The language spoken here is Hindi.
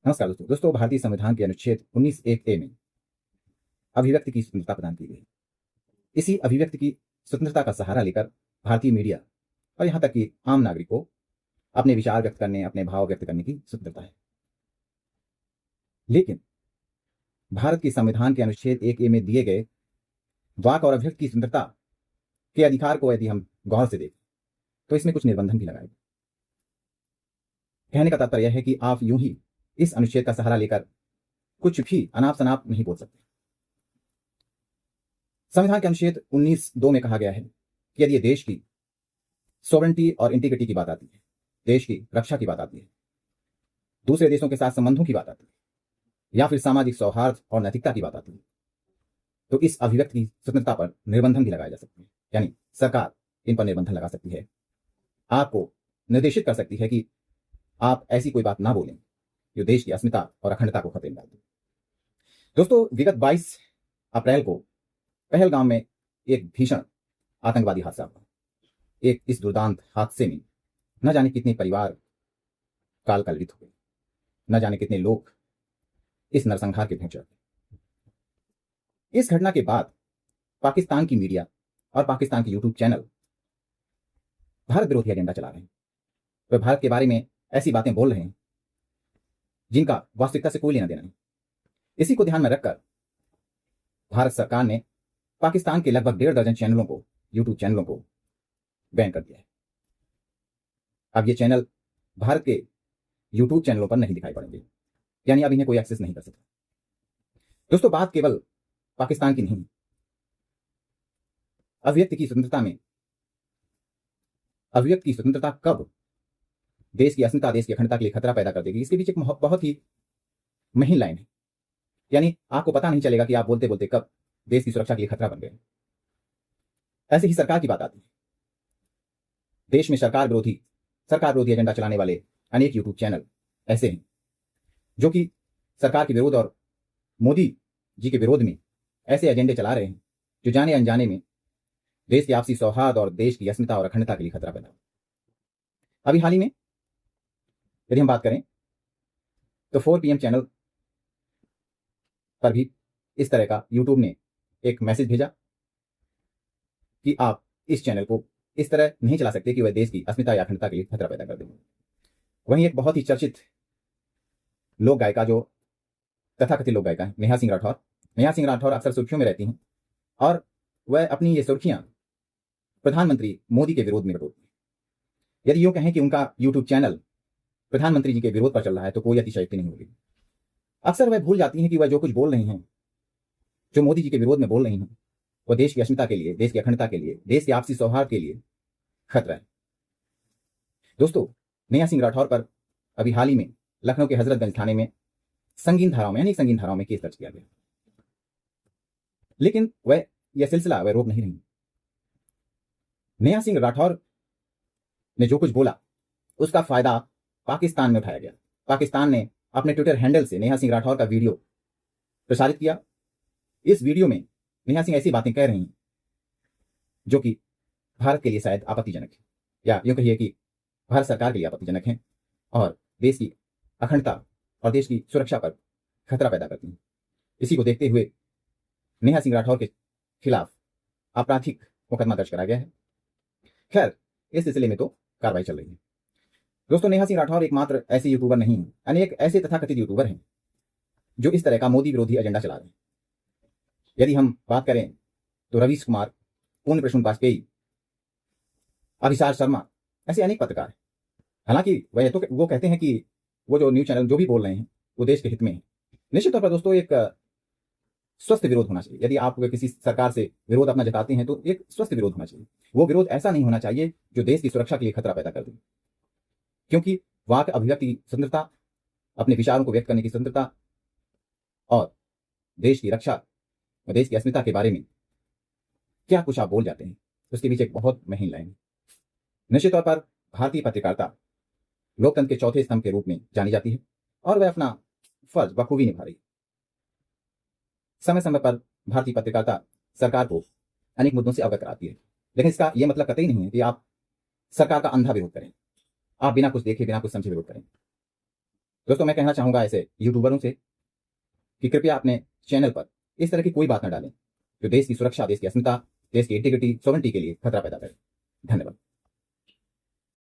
नमस्कार दोस्तों भारतीय संविधान के अनुच्छेद 19(1)(a) में अभिव्यक्ति की स्वतंत्रता प्रदान की गई। इसी अभिव्यक्ति की स्वतंत्रता का सहारा लेकर भारतीय मीडिया और यहां तक कि आम नागरिक को अपने विचार व्यक्त करने, अपने भाव व्यक्त करने की स्वतंत्रता है। लेकिन भारत के संविधान के अनुच्छेद 1(a) में दिए गए वाक और अभिव्यक्ति की स्वतंत्रता के अधिकार को यदि हम गौर से देखें तो इसमें कुछ निर्बंधन भी लगाए गए। कहने का तात्पर्य यह है कि आप यूं ही इस अनुच्छेद का सहारा लेकर कुछ भी अनाप शनाप नहीं बोल सकते। संविधान के अनुच्छेद 19(2) में कहा गया है कि यदि देश की सॉवरेनिटी और इंटीग्रिटी की बात आती है, देश की रक्षा की बात आती है, दूसरे देशों के साथ संबंधों की बात आती है, या फिर सामाजिक सौहार्द और नैतिकता की बात आती है, तो इस अभिव्यक्ति की स्वतंत्रता पर निर्बंधन भी लगाए जा सकते हैं। यानी सरकार इन पर निर्बंधन लगा सकती है, आपको निर्देशित कर सकती है कि आप ऐसी कोई बात ना बोलें जो देश की अस्मिता और अखंडता को खतरे में डाल दे। दोस्तों, विगत 22 अप्रैल को पहलगाम में एक भीषण आतंकवादी हादसा हुआ। इस दुर्दांत हादसे में न जाने कितने परिवार काल कलवित हो गए, न जाने कितने लोग इस नरसंहार के भेंट चढ़ गए। इस घटना के बाद पाकिस्तान की मीडिया और पाकिस्तान के यूट्यूब चैनल भारत विरोधी एजेंडा चला रहे हैं। वे भारत के बारे में ऐसी बातें बोल रहे हैं जिनका वास्तविकता से कोई लेना देना नहीं। इसी को ध्यान में रखकर भारत सरकार ने पाकिस्तान के लगभग 1.5 दर्जन चैनलों को, यूट्यूब चैनलों को बैन कर दिया है। अब ये चैनल भारत के यूट्यूब चैनलों पर नहीं दिखाई पड़ेंगे, यानी अब इन्हें कोई एक्सेस नहीं कर सकता। दोस्तों, बात केवल पाकिस्तान की नहीं, अभिव्यक्ति की स्वतंत्रता में अभिव्यक्ति की स्वतंत्रता कब देश की अस्मिता, देश की अखंडता के लिए खतरा पैदा कर देगी, इसके बीच एक बहुत ही महीन लाइन है। यानी आपको पता नहीं चलेगा कि आप बोलते बोलते कब देश की सुरक्षा के लिए खतरा बन गए। ऐसे ही सरकार की बात आती है। देश में सरकार विरोधी एजेंडा चलाने वाले अनेक यूट्यूब चैनल ऐसे हैं जो कि सरकार के विरोध और मोदी जी के विरोध में ऐसे एजेंडे चला रहे हैं जो जाने अनजाने में देश के आपसी सौहार्द और देश की अस्मिता और अखंडता के लिए खतरा पैदा। अभी हाल ही में यदि हम बात करें तो 4 PM चैनल पर भी इस तरह का यूट्यूब ने एक मैसेज भेजा कि आप इस चैनल को इस तरह नहीं चला सकते कि वह देश की अस्मिता या अखंडता के लिए खतरा पैदा कर दे। वहीं एक बहुत ही चर्चित लोक गायिका, जो तथाकथित लोक गायिका है, नेहा सिंह राठौर अक्सर सुर्खियों में रहती हैं और वह अपनी ये सुर्खियां प्रधानमंत्री मोदी के विरोध में बटोरती हैं। यदि यूं कहें कि उनका यूट्यूब चैनल प्रधानमंत्री जी के विरोध पर चल रहा है तो कोई अतिशयोक्ति नहीं होगी। अक्सर वह भूल जाती हैं कि वह जो कुछ बोल रही हैं, जो मोदी जी के विरोध में बोल रही हैं, वह देश की अस्मिता के लिए, देश की अखंडता के लिए, देश के आपसी सौहार्द के लिए खतरा है। दोस्तों, नेहा सिंह राठौर पर अभी हाल ही में लखनऊ के हजरतगंज थाने में संगीन धाराओं में केस दर्ज किया गया, लेकिन यह सिलसिला वह रोक नहीं रही। नेहा सिंह राठौर ने जो कुछ बोला उसका फायदा पाकिस्तान में उठाया गया। पाकिस्तान ने अपने ट्विटर हैंडल से नेहा सिंह राठौर का वीडियो प्रसारित किया। इस वीडियो में नेहा सिंह ऐसी बातें कह रही हैं जो कि भारत के लिए शायद आपत्तिजनक है, या यूं कहिए कि भारत सरकार के लिए आपत्तिजनक है और देश की अखंडता और देश की सुरक्षा पर खतरा पैदा करती हैं। इसी को देखते हुए नेहा सिंह राठौर के खिलाफ आपराधिक मुकदमा दर्ज कराया गया है। खैर, इस सिलसिले में तो कार्रवाई चल रही है। दोस्तों, नेहा सिंह राठौर एकमात्र ऐसे यूट्यूबर नहीं है, अनेक ऐसे तथाकथित यूट्यूबर हैं जो इस तरह का मोदी विरोधी एजेंडा चला रहे हैं। यदि हम बात करें तो रवीश कुमार, पूर्ण प्रसून वाजपेयी, अभिसार शर्मा, ऐसे अनेक पत्रकार हैं। हालांकि वो कहते हैं कि वो जो न्यूज चैनल जो भी बोल रहे हैं वो देश के हित में है। निश्चित तौर पर दोस्तों, एक स्वस्थ विरोध होना चाहिए। यदि आप किसी सरकार से विरोध अपना जताते हैं तो एक स्वस्थ विरोध होना चाहिए। वो विरोध ऐसा नहीं होना चाहिए जो देश की सुरक्षा के लिए खतरा पैदा कर दे, क्योंकि वाक अभिव्यक्ति की स्वतंत्रता, अपने विचारों को व्यक्त करने की स्वतंत्रता और देश की रक्षा और देश की अस्मिता के बारे में क्या कुछ आप बोल जाते हैं, उसके बीच एक बहुत महीन लाइन है। निश्चित तौर पर भारतीय पत्रकारिता लोकतंत्र के चौथे स्तंभ के रूप में जानी जाती है और वह अपना फर्ज बखूबी निभा रही है। समय समय पर भारतीय पत्रकारिता सरकार को अनेक मुद्दों से अवगत कराती है, लेकिन इसका यह मतलब कतई नहीं है कि आप सरकार का अंधा विरोध करें, आप बिना कुछ देखे, बिना कुछ समझे विरोध करें। दोस्तों, मैं कहना चाहूंगा ऐसे यूट्यूबरों से कि कृपया अपने चैनल पर इस तरह की कोई बात न डालें जो देश की सुरक्षा, देश की अस्मिता, देश की इंटीग्रिटी, सॉवरेनिटी के लिए खतरा पैदा करे। धन्यवाद।